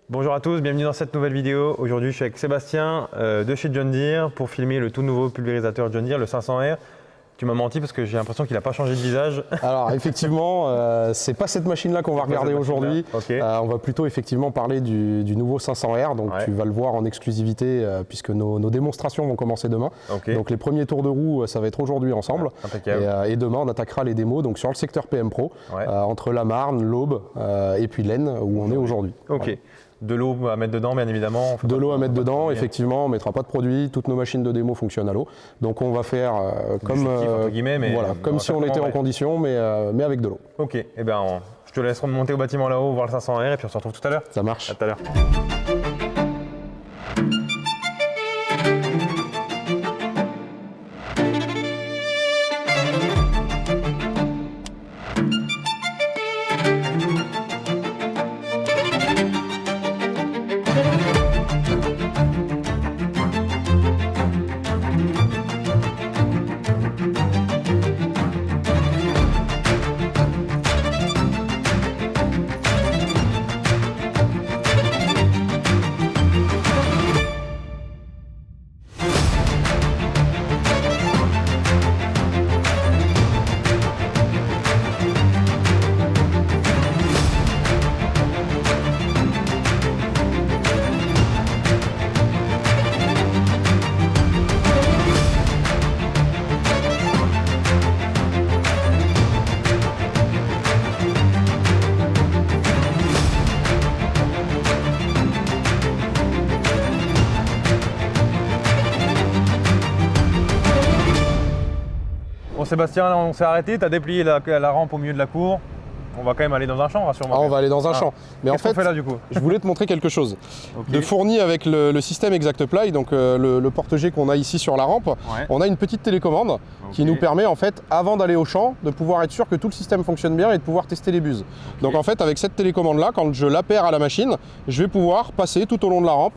Bonjour à tous, bienvenue dans cette nouvelle vidéo. Aujourd'hui, je suis avec Sébastien de chez John Deere pour filmer le tout nouveau pulvérisateur John Deere, le 500R. Tu m'as menti parce que j'ai l'impression qu'il n'a pas changé de visage. Alors effectivement, c'est pas cette machine-là qu'on va regarder aujourd'hui. Okay. On va plutôt effectivement parler du nouveau 500R. Donc tu vas le voir en exclusivité puisque nos démonstrations vont commencer demain. Okay. Donc les premiers tours de roue, ça va être aujourd'hui ensemble. Impeccable. Et demain, on attaquera les démos donc sur le secteur PM Pro, entre la Marne, l'Aube et puis l'Aisne où on est aujourd'hui. Ok. Voilà. De l'eau à mettre dedans, bien évidemment. De l'eau à mettre dedans, effectivement, on ne mettra pas de produit. Toutes nos machines de démo fonctionnent à l'eau. Donc on va faire comme si on était en condition, mais avec de l'eau. Ok, eh ben, je te laisse remonter au bâtiment là-haut, voir le 500R et puis on se retrouve tout à l'heure. Ça marche. À tout à l'heure. Bon Sébastien, là, on s'est arrêté, tu as déplié la rampe au milieu de la cour. On va quand même aller dans un champ, rassure-moi. On va aller dans un champ. Mais en fait, fait là, du coup je voulais te montrer quelque chose. De fourni avec le système ExactPly, donc le porte-jet qu'on a ici sur la rampe, on a une petite télécommande qui nous permet en fait, avant d'aller au champ, de pouvoir être sûr que tout le système fonctionne bien et de pouvoir tester les buses. Donc en fait, avec cette télécommande-là, quand je l'appaire à la machine, je vais pouvoir passer tout au long de la rampe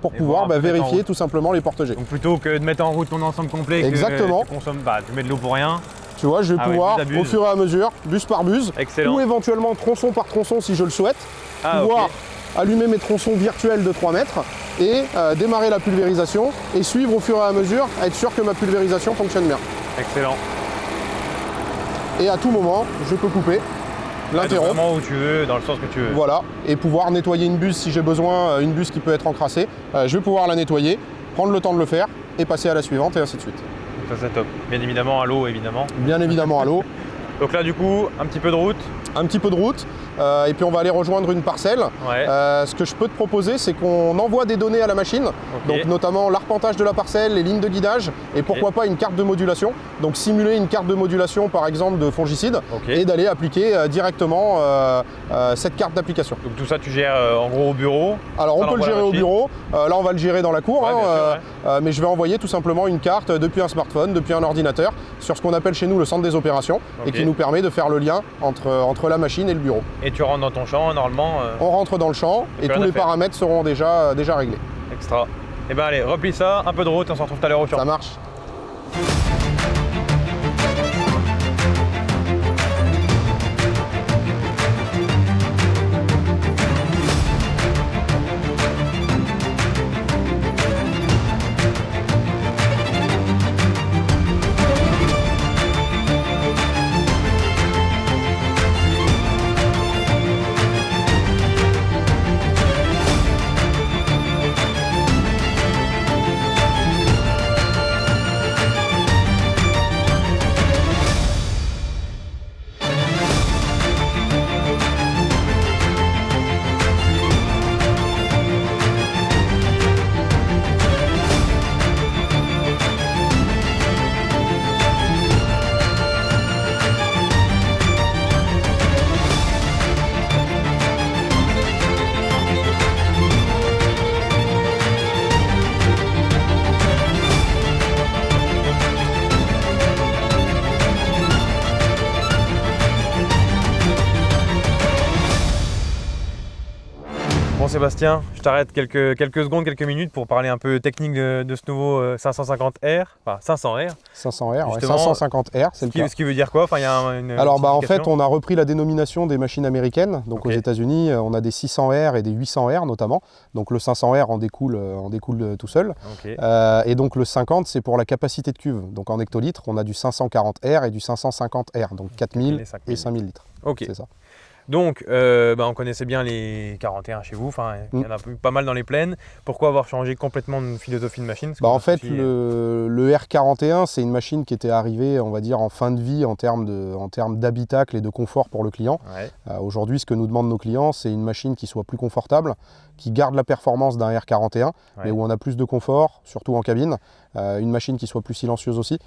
pour pouvoir vérifier tout simplement les porte-jets. Donc plutôt que de mettre en route ton ensemble complet, exactement. Tu mets de l'eau pour rien. Tu vois, je vais pouvoir, au fur et à mesure, buse par buse, ou éventuellement tronçon par tronçon si je le souhaite, pouvoir allumer mes tronçons virtuels de 3 mètres et démarrer la pulvérisation et suivre au fur et à mesure, être sûr que ma pulvérisation fonctionne bien. Excellent. Et à tout moment, je peux couper, l'interrompre. Vraiment où tu veux, dans le sens que tu veux. Voilà, et pouvoir nettoyer une buse si j'ai besoin, une buse qui peut être encrassée. Je vais pouvoir la nettoyer, prendre le temps de le faire et passer à la suivante et ainsi de suite. Ça c'est top. Bien évidemment à l'eau, évidemment. Bien évidemment à l'eau. Donc là du coup, un petit peu de route. Un petit peu de route, et puis on va aller rejoindre une parcelle. Ce que je peux te proposer, c'est qu'on envoie des données à la machine, donc notamment l'arpentage de la parcelle, les lignes de guidage, et pourquoi pas une carte de modulation. Donc simuler une carte de modulation par exemple de fongicide, et d'aller appliquer directement cette carte d'application. Donc tout ça tu gères en gros au bureau? Alors on peut le gérer au bureau, là on va le gérer dans la cour, mais je vais envoyer tout simplement une carte depuis un smartphone, depuis un ordinateur, sur ce qu'on appelle chez nous le centre des opérations, et qui nous permet de faire le lien entre la machine et le bureau. Et tu rentres dans ton champ normalement On rentre dans le champ et tous les paramètres seront déjà réglés. Extra. Et ben allez, replie ça, un peu de route et on se retrouve tout à l'heure au champ. Ça marche. Sébastien, je t'arrête quelques secondes, quelques minutes pour parler un peu technique de ce nouveau 550R, enfin 500R. 500R, ouais, 550R, c'est le cas. Ce qui veut dire quoi? Enfin, il y a Alors en fait, on a repris la dénomination des machines américaines. Donc aux États-Unis, on a des 600R et des 800R notamment. Donc le 500R en découle tout seul. Et donc le 50, c'est pour la capacité de cuve. Donc en hectolitres, on a du 540R et du 550R, donc 4000 et 5000 litres. C'est ça. Donc, on connaissait bien les 41 chez vous, il y en a eu pas mal dans les plaines. Pourquoi avoir changé complètement de philosophie de machine? En fait, le R41, c'est une machine qui était arrivée, on va dire, en fin de vie en termes d'habitacle et de confort pour le client. Aujourd'hui, ce que nous demandent nos clients, c'est une machine qui soit plus confortable, qui garde la performance d'un R41, mais où on a plus de confort, surtout en cabine. Une machine qui soit plus silencieuse aussi.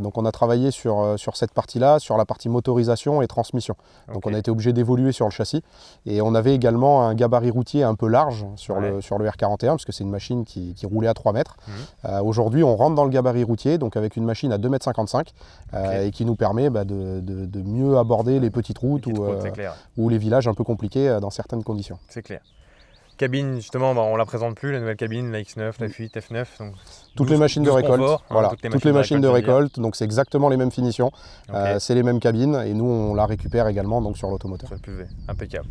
Donc on a travaillé sur cette partie-là, sur la partie motorisation et transmission. Donc on a été obligé d'évoluer sur le châssis. Et on avait également un gabarit routier un peu large sur le R41, parce que c'est une machine qui roulait à 3 mètres. Aujourd'hui, on rentre dans le gabarit routier, donc avec une machine à 2,55 m, et qui nous permet de mieux aborder les petites routes ou les villages un peu compliqués dans certaines conditions. C'est clair. Cabine, justement, on ne la présente plus, la nouvelle cabine, la X9, la F8, F9. Donc toutes les machines de récolte, toutes les machines de récolte, donc c'est exactement les mêmes finitions, c'est les mêmes cabines, et nous on la récupère également donc, sur l'automoteur. Sur le PV, impeccable.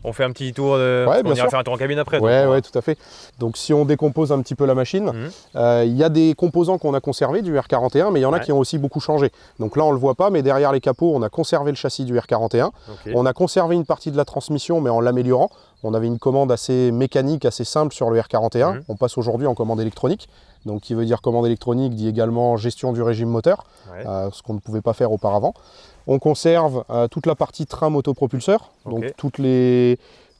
On fait un petit tour, on ira faire un tour en cabine après. Oui, tout à fait. Donc si on décompose un petit peu la machine, il y a des composants qu'on a conservés du R41, mais il y en a qui ont aussi beaucoup changé. Donc là on ne le voit pas, mais derrière les capots, on a conservé le châssis du R41. On a conservé une partie de la transmission, mais en l'améliorant. On avait une commande assez mécanique, assez simple sur le R41. On passe aujourd'hui en commande électronique. Donc qui veut dire commande électronique dit également gestion du régime moteur, ce qu'on ne pouvait pas faire auparavant. On conserve toute la partie train motopropulseur, donc tous les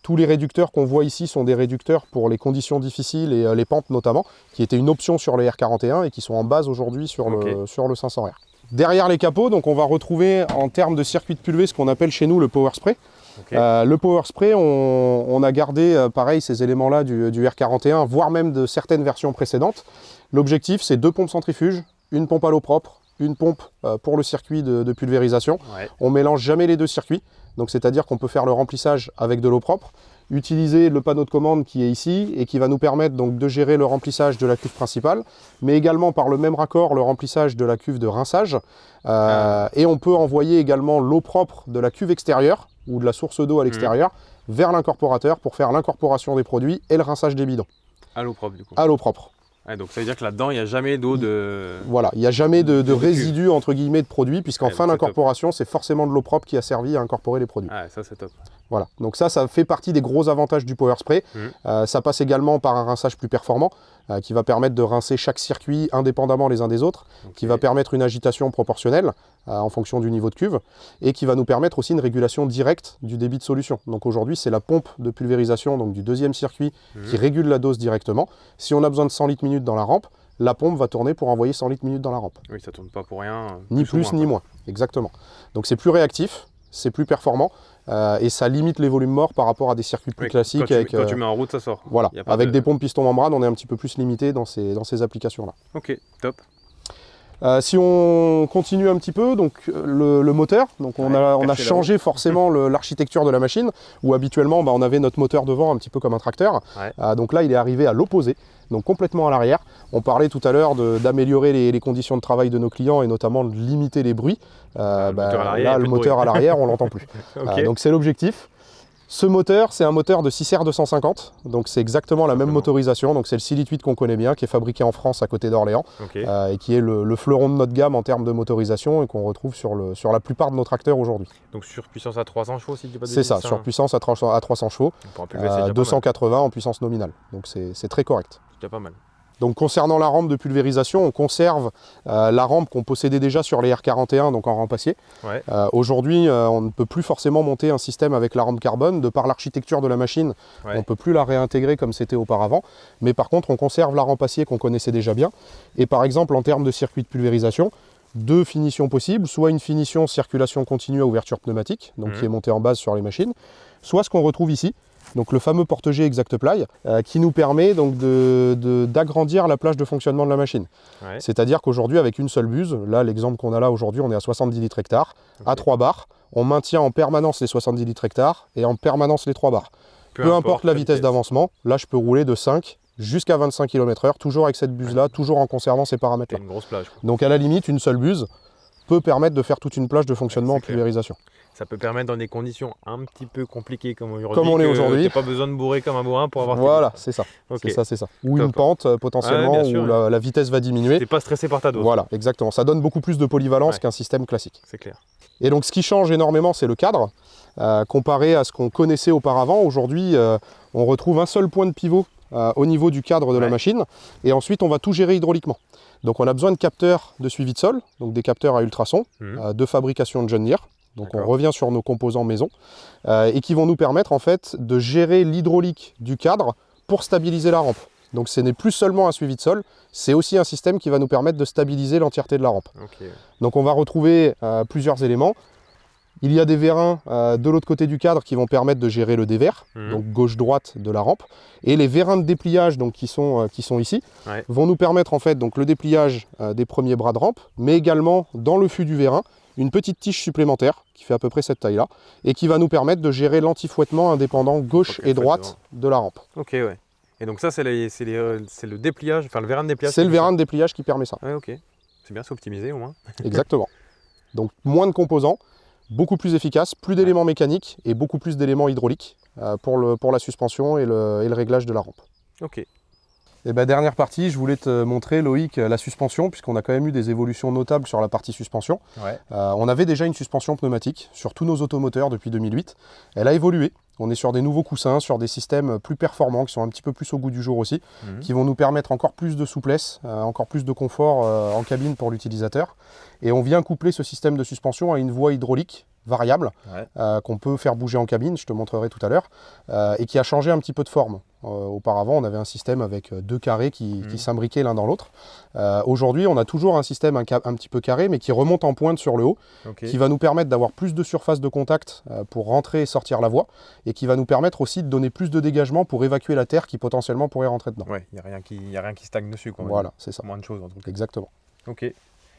réducteurs qu'on voit ici sont des réducteurs pour les conditions difficiles et les pentes notamment, qui étaient une option sur les R41 et qui sont en base aujourd'hui sur le 500R. Derrière les capots, donc on va retrouver en termes de circuit de pulvé ce qu'on appelle chez nous le power spray. Le power spray, on a gardé pareil ces éléments-là du R41, voire même de certaines versions précédentes. L'objectif, c'est 2 pompes centrifuges, une pompe à l'eau propre, une pompe pour le circuit de pulvérisation. On mélange jamais les deux circuits, donc c'est-à-dire qu'on peut faire le remplissage avec de l'eau propre, utiliser le panneau de commande qui est ici et qui va nous permettre donc de gérer le remplissage de la cuve principale, mais également par le même raccord le remplissage de la cuve de rinçage. Et on peut envoyer également l'eau propre de la cuve extérieure ou de la source d'eau à l'extérieur vers l'incorporateur pour faire l'incorporation des produits et le rinçage des bidons. À l'eau propre du coup. À l'eau propre. Donc ça veut dire que là-dedans, il n'y a jamais d'eau de... Voilà, il n'y a jamais de résidus entre guillemets de produits, puisqu'en fin d'incorporation, c'est forcément de l'eau propre qui a servi à incorporer les produits. Ça c'est top. Voilà, donc ça fait partie des gros avantages du power spray. Ça passe également par un rinçage plus performant, qui va permettre de rincer chaque circuit indépendamment les uns des autres, qui va permettre une agitation proportionnelle en fonction du niveau de cuve, et qui va nous permettre aussi une régulation directe du débit de solution. Donc aujourd'hui, c'est la pompe de pulvérisation donc du deuxième circuit qui régule la dose directement. Si on a besoin de 100 litres minute dans la rampe, la pompe va tourner pour envoyer 100 litres minute dans la rampe. Oui, ça ne tourne pas pour rien. Ni plus ni moins, exactement. Donc c'est plus réactif, c'est plus performant, et ça limite les volumes morts par rapport à des circuits plus classiques. Quand tu mets en route, ça sort. Voilà, avec des pompes piston membrane, on est un petit peu plus limité dans ces applications-là. Ok, top. Si on continue un petit peu, donc le moteur, donc on a changé forcément l'architecture de la machine, où habituellement on avait notre moteur devant un petit peu comme un tracteur. Donc là il est arrivé à l'opposé, donc complètement à l'arrière. On parlait tout à l'heure d'améliorer les conditions de travail de nos clients et notamment de limiter les bruits. Là le moteur à l'arrière on l'entend plus. Donc c'est l'objectif. Ce moteur, c'est un moteur de 6R250, donc c'est exactement la même motorisation, donc c'est le 6,8 litres qu'on connaît bien, qui est fabriqué en France à côté d'Orléans, et qui est le fleuron de notre gamme en termes de motorisation et qu'on retrouve sur la plupart de nos tracteurs aujourd'hui. Donc sur puissance à 300 chevaux, si tu dis pas de bêtises. C'est ça, sur puissance à 300 chevaux, 280 en puissance nominale, donc c'est très correct. C'est déjà pas mal. Donc concernant la rampe de pulvérisation, on conserve la rampe qu'on possédait déjà sur les R41, donc en rampe acier. Aujourd'hui, on ne peut plus forcément monter un système avec la rampe carbone, de par l'architecture de la machine, on ne peut plus la réintégrer comme c'était auparavant. Mais par contre, on conserve la rampe acier qu'on connaissait déjà bien. Et par exemple, en termes de circuit de pulvérisation, 2 finitions possibles, soit une finition circulation continue à ouverture pneumatique, donc qui est montée en base sur les machines, soit ce qu'on retrouve ici, donc le fameux porte-jet ExactPly, qui nous permet donc d'agrandir la plage de fonctionnement de la machine. C'est-à-dire qu'aujourd'hui, avec une seule buse, là l'exemple qu'on a là aujourd'hui, on est à 70 litres hectares, à 3 bars, on maintient en permanence les 70 litres hectares et en permanence les 3 bars. Peu importe la vitesse d'avancement, là je peux rouler de 5 jusqu'à 25 km/h, toujours avec cette buse-là, toujours en conservant ces paramètres-là. Une grosse plage. Donc à la limite, une seule buse peut permettre de faire toute une plage de fonctionnement en pulvérisation. Ça peut permettre dans des conditions un petit peu compliquées comme aujourd'hui. Comme on est aujourd'hui. Tu n'as pas besoin de bourrer comme un bourrin pour avoir. Voilà, c'est ça. Okay. C'est ça. Ou une pente potentiellement où la vitesse va diminuer. Tu n'es pas stressé par ta dose. Voilà, exactement. Ça donne beaucoup plus de polyvalence qu'un système classique. C'est clair. Et donc ce qui change énormément, c'est le cadre. Comparé à ce qu'on connaissait auparavant, aujourd'hui, on retrouve un seul point de pivot au niveau du cadre de la machine. Et ensuite, on va tout gérer hydrauliquement. Donc on a besoin de capteurs de suivi de sol, donc des capteurs à ultrasons, de fabrication de John Deere. Donc on revient sur nos composants maison et qui vont nous permettre en fait de gérer l'hydraulique du cadre pour stabiliser la rampe. Donc ce n'est plus seulement un suivi de sol, c'est aussi un système qui va nous permettre de stabiliser l'entièreté de la rampe. Okay. Donc on va retrouver plusieurs éléments. Il y a des vérins de l'autre côté du cadre qui vont permettre de gérer le dévers, donc gauche-droite de la rampe. Et les vérins de dépliage donc, qui sont ici vont nous permettre en fait donc, le dépliage des premiers bras de rampe, mais également dans le fût du vérin, une petite tige supplémentaire qui fait à peu près cette taille-là et qui va nous permettre de gérer l'antifouettement indépendant gauche et droite de la rampe. Ok, ouais. Et donc ça, c'est le dépliage, enfin le vérin de dépliage. C'est le vérin de dépliage qui permet ça. Ouais, ok. C'est bien, c'est optimisé au moins. Exactement. Donc moins de composants, beaucoup plus efficace, plus d'éléments mécaniques et beaucoup plus d'éléments hydrauliques pour la suspension et le réglage de la rampe. Ok. Et dernière partie, je voulais te montrer, Loïc, la suspension, puisqu'on a quand même eu des évolutions notables sur la partie suspension. On avait déjà une suspension pneumatique sur tous nos automoteurs depuis 2008. Elle a évolué. On est sur des nouveaux coussins, sur des systèmes plus performants, qui sont un petit peu plus au goût du jour aussi, qui vont nous permettre encore plus de souplesse, encore plus de confort en cabine pour l'utilisateur. Et on vient coupler ce système de suspension à une voie hydraulique variable qu'on peut faire bouger en cabine, je te montrerai tout à l'heure, et qui a changé un petit peu de forme. Auparavant, on avait un système avec deux carrés qui s'imbriquaient l'un dans l'autre. Aujourd'hui, on a toujours un système un petit peu carré, mais qui remonte en pointe sur le haut, qui va nous permettre d'avoir plus de surface de contact pour rentrer et sortir la voie, et qui va nous permettre aussi de donner plus de dégagement pour évacuer la terre qui potentiellement pourrait rentrer dedans. Ouais, il n'y a rien qui stagne dessus. Voilà, c'est ça. Moins de choses en tout cas. Exactement. Ok.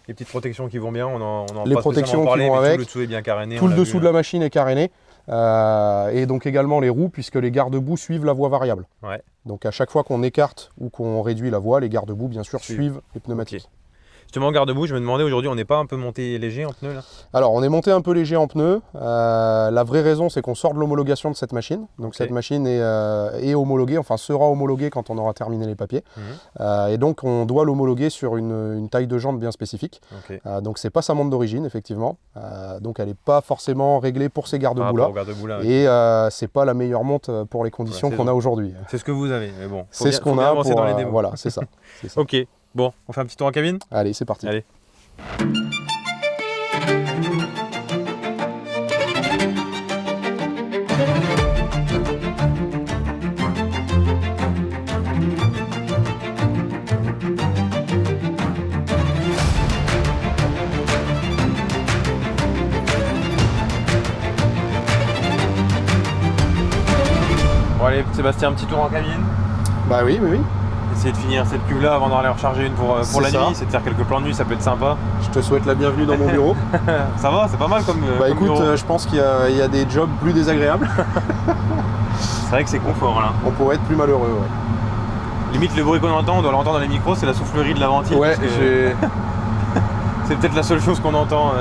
Les petites protections qui vont bien, on en les protections qui vont avec, tout le dessous est bien caréné. Tout le dessous de la machine est caréné. Et donc également les roues, puisque les garde-boue suivent la voie variable. Donc à chaque fois qu'on écarte ou qu'on réduit la voie, les garde-boue bien sûr suivent les pneumatiques. Okay. Justement, garde-boue, je me demandais aujourd'hui, on n'est pas un peu monté léger en pneus là? Alors on est monté un peu léger en pneus. La vraie raison, c'est qu'on sort de l'homologation de cette machine. Donc cette machine est homologuée, enfin sera homologuée quand on aura terminé les papiers. Et donc on doit l'homologuer sur une taille de jante bien spécifique. Donc c'est pas sa montre d'origine, effectivement. Donc elle n'est pas forcément réglée pour ces garde-boue là. Et c'est pas la meilleure montre pour les conditions qu'on a aujourd'hui. C'est ce que vous avez, mais bon. C'est ce qu'on a pour, dans les démos. Voilà, c'est ça. Ok. Bon, on fait un petit tour en cabine? Allez, c'est parti. Allez. Bon allez, Sébastien, un petit tour en cabine? Bah oui. Essayer de finir cette cuve là avant d'en aller en recharger une pour la nuit, c'est de faire quelques plans de nuit, ça peut être sympa. Je te souhaite la bienvenue dans mon bureau. Ça va, c'est pas mal comme Bah écoute, je pense qu'il y a des jobs plus désagréables. C'est vrai que c'est confort là. On pourrait être plus malheureux, Limite le bruit qu'on entend, on doit l'entendre dans les micros, c'est la soufflerie de la ventile. Ouais, c'est peut-être la seule chose qu'on entend.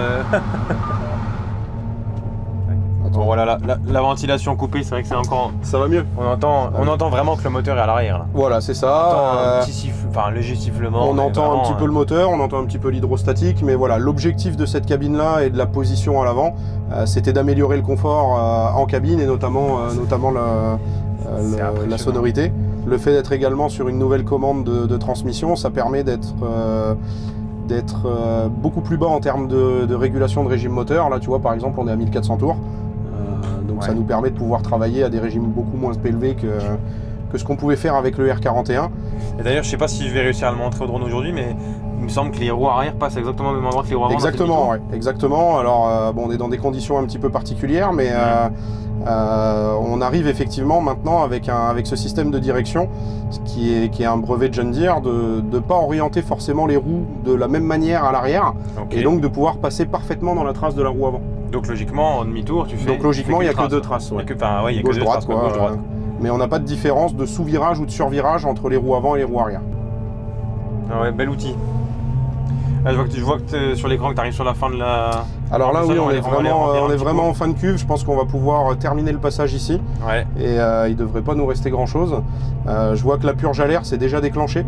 Bon voilà, la ventilation coupée, c'est vrai que c'est encore... Ça va mieux. On entend vraiment que le moteur est à l'arrière là. Voilà, c'est ça. On entend un léger sifflement. On entend un petit peu le moteur, on entend un petit peu l'hydrostatique, mais voilà, l'objectif de cette cabine là et de la position à l'avant, c'était d'améliorer le confort en cabine et notamment la sonorité. Le fait d'être également sur une nouvelle commande de transmission, ça permet d'être beaucoup plus bas en termes de régulation de régime moteur. Là, tu vois, par exemple, on est à 1400 tours. Donc ça nous permet de pouvoir travailler à des régimes beaucoup moins élevés que ce qu'on pouvait faire avec le R41. Et d'ailleurs, je sais pas si je vais réussir à le montrer au drone aujourd'hui, mais il me semble que les roues arrière passent exactement au même endroit que les roues avant. Exactement, ouais, exactement. Alors, on est dans des conditions un petit peu particulières, mais on arrive effectivement maintenant avec ce système de direction, qui est un brevet de John Deere, de ne pas orienter forcément les roues de la même manière à l'arrière, et donc de pouvoir passer parfaitement dans la trace de la roue avant. Donc logiquement, en demi-tour, tu fais... Donc logiquement, il n'y a que deux traces. Il n'y a que deux traces, gauche-droite. mais on n'a pas de différence de sous-virage ou de sur-virage entre les roues avant et les roues arrière. Ah ouais, bel outil. Là, je vois que sur l'écran que tu arrives sur la fin de la... Alors là, oui, on est vraiment vraiment en fin de cuve. Je pense qu'on va pouvoir terminer le passage ici. Ouais. Et il ne devrait pas nous rester grand-chose. Je vois que la purge à l'air, c'est déjà déclenché.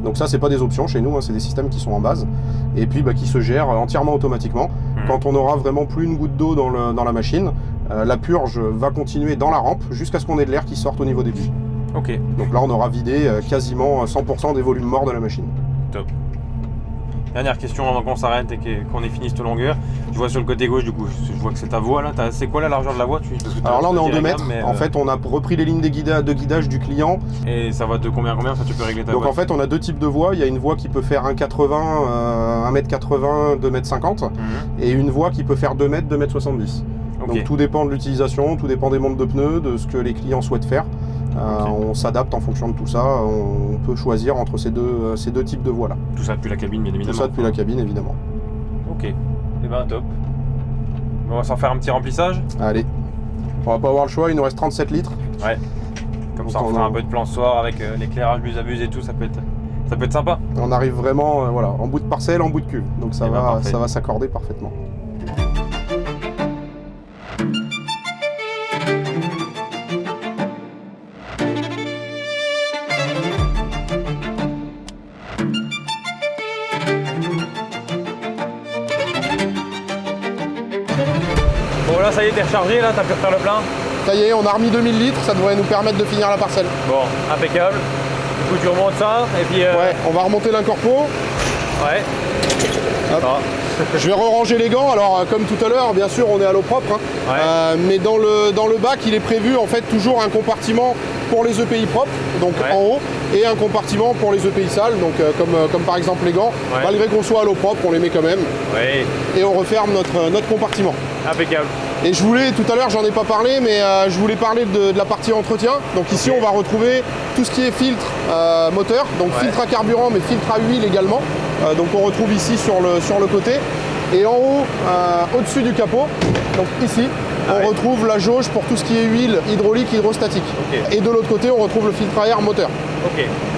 Donc ça, c'est pas des options chez nous, hein, c'est des systèmes qui sont en base. Et puis qui se gèrent entièrement automatiquement. Quand on aura vraiment plus une goutte d'eau dans la machine, la purge va continuer dans la rampe jusqu'à ce qu'on ait de l'air qui sorte au niveau des bulles. Ok. Donc là, on aura vidé quasiment 100% des volumes morts de la machine. Top. Dernière question avant qu'on s'arrête et qu'on ait fini cette longueur. Je vois sur le côté gauche, du coup, je vois que c'est ta voie là. C'est quoi la largeur de la voie? Alors là, on est en 2 mètres. En fait, on a repris les lignes de guidage du client. Et ça va de combien à combien? Ça, tu peux régler ta voie. Donc en fait, on a 2 types de voies. Il y a une voie qui peut faire 1,80 m, 1,80 m, 2,50 m. Et une voie qui peut faire 2 mètres, 2,70 m. Okay. Donc tout dépend de l'utilisation, tout dépend des montes de pneus, de ce que les clients souhaitent faire. On s'adapte en fonction de tout ça, on peut choisir entre ces deux types de voies là. Tout ça depuis la cabine, bien évidemment. Tout ça depuis la cabine, évidemment. Ok, et ben top. On va s'en faire un petit remplissage. Allez, on va pas avoir le choix, il nous reste 37 litres. Ouais, comme ça on fera un peu de plan ce soir avec l'éclairage buse-à-buse et tout, ça peut être sympa. On arrive vraiment voilà, en bout de parcelle, en bout de cuve, donc ça va s'accorder parfaitement. Bon là ça y est, t'es rechargé là, t'as pu refaire le plein. Ça y est, on a remis 2000 litres, ça devrait nous permettre de finir la parcelle. Bon, impeccable. Du coup tu remontes ça et puis... Ouais, on va remonter l'incorpo. Ouais. Hop. Je vais re-ranger les gants. Alors comme tout à l'heure, bien sûr on est à l'eau propre, hein. Ouais. Mais dans le bac il est prévu en fait toujours un compartiment pour les EPI propres, donc en haut, et un compartiment pour les EPI sales, donc comme par exemple les gants. Malgré qu'on soit à l'eau propre, on les met quand même. Et on referme notre compartiment. Impeccable. Et je voulais, tout à l'heure j'en ai pas parlé, mais je voulais parler de la partie entretien. Donc ici on va retrouver tout ce qui est filtre moteur, donc filtre à carburant mais filtre à huile également. Donc on retrouve ici sur le côté. Et en haut, au-dessus du capot, donc ici, on retrouve la jauge pour tout ce qui est huile hydraulique, hydrostatique. Et de l'autre côté, on retrouve le filtre à air moteur.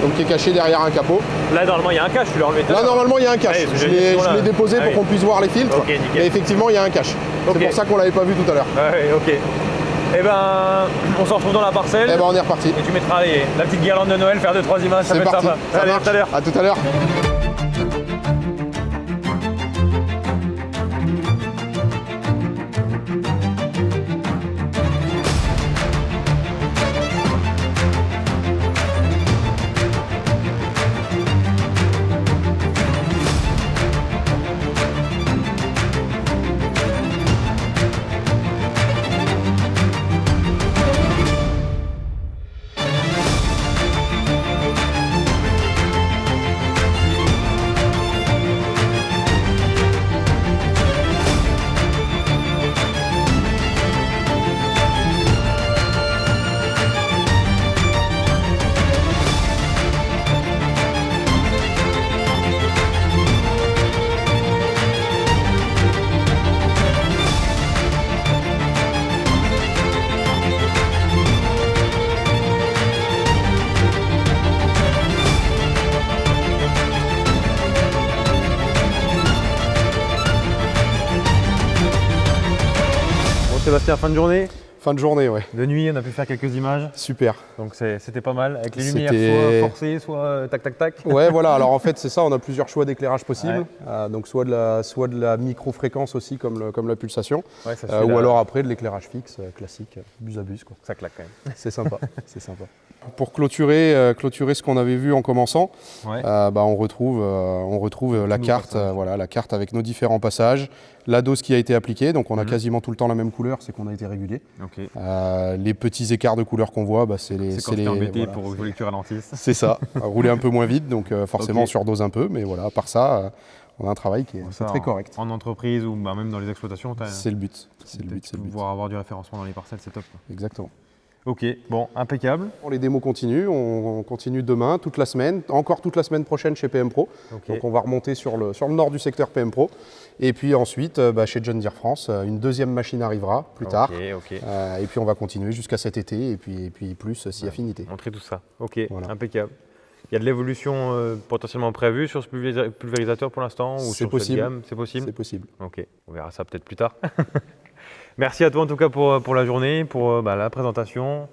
Donc qui est caché derrière un capot. Là normalement il y a un cache, tu l'as enlevé. Là normalement il y a un cache. Je l'ai déposé pour qu'on puisse voir les filtres. Mais effectivement il y a un cache. C'est pour ça qu'on l'avait pas vu tout à l'heure. Ok. Et ben on se retrouve dans la parcelle. Et ben on est reparti. Et tu mettras la petite guirlande de Noël, faire 2-3 images, ça peut être sympa. Allez, à tout à l'heure. À tout à l'heure. Sébastien, fin de journée? Fin de journée, ouais. De nuit, on a pu faire quelques images. Super. Donc c'était pas mal, avec les lumières soit forcées, soit tac tac tac. Ouais, voilà, alors en fait c'est ça, on a plusieurs choix d'éclairage possibles. Donc soit de la micro-fréquence aussi, comme la pulsation, ou alors après de l'éclairage fixe, classique, buse-à-buse, quoi. Ça claque quand même. C'est sympa, c'est sympa. Pour clôturer ce qu'on avait vu en commençant, on retrouve la carte, la carte avec nos différents passages, la dose qui a été appliquée, donc on a quasiment tout le temps la même couleur, c'est qu'on a été régulier. Les petits écarts de couleur qu'on voit, c'est les... C'est quand t'es embêté pour que tu ralentisses. C'est ça, rouler un peu moins vite, donc forcément on surdose un peu, mais voilà, à part ça, on a un travail qui est très correct. En entreprise ou même dans les exploitations, c'est le but. C'est le but. Pouvoir avoir du référencement dans les parcelles, c'est top. Exactement. Ok, bon, impeccable. Les démos continuent, on continue demain, toute la semaine, encore toute la semaine prochaine chez PM Pro. Ok. Donc on va remonter sur le nord du secteur PM Pro. Et puis ensuite, chez John Deere France, une deuxième machine arrivera plus tard. Ok. Et puis on va continuer jusqu'à cet été et puis plus si affinité. Montrer tout ça. Ok, Voilà. impeccable. Il y a de l'évolution potentiellement prévue sur ce pulvérisateur pour l'instant ou C'est sur possible. cette gamme? C'est possible. C'est possible. Ok, on verra ça peut-être plus tard. Merci à toi en tout cas pour la journée, pour la présentation.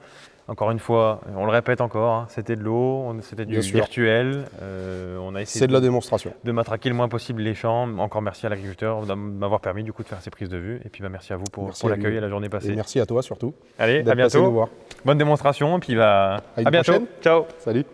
Encore une fois, on le répète encore, hein, c'était de l'eau, c'était du Bien sûr. virtuel. On a essayé C'est de la démonstration. de matraquer le moins possible les champs. Encore merci à l'agriculteur de m'avoir permis du coup de faire ces prises de vue. Et puis merci à vous pour l'accueil et la journée Et passée. merci à toi surtout. Allez, à d'être passé bientôt. nous voir. Bonne démonstration et puis à une bientôt. prochaine. Ciao. Salut.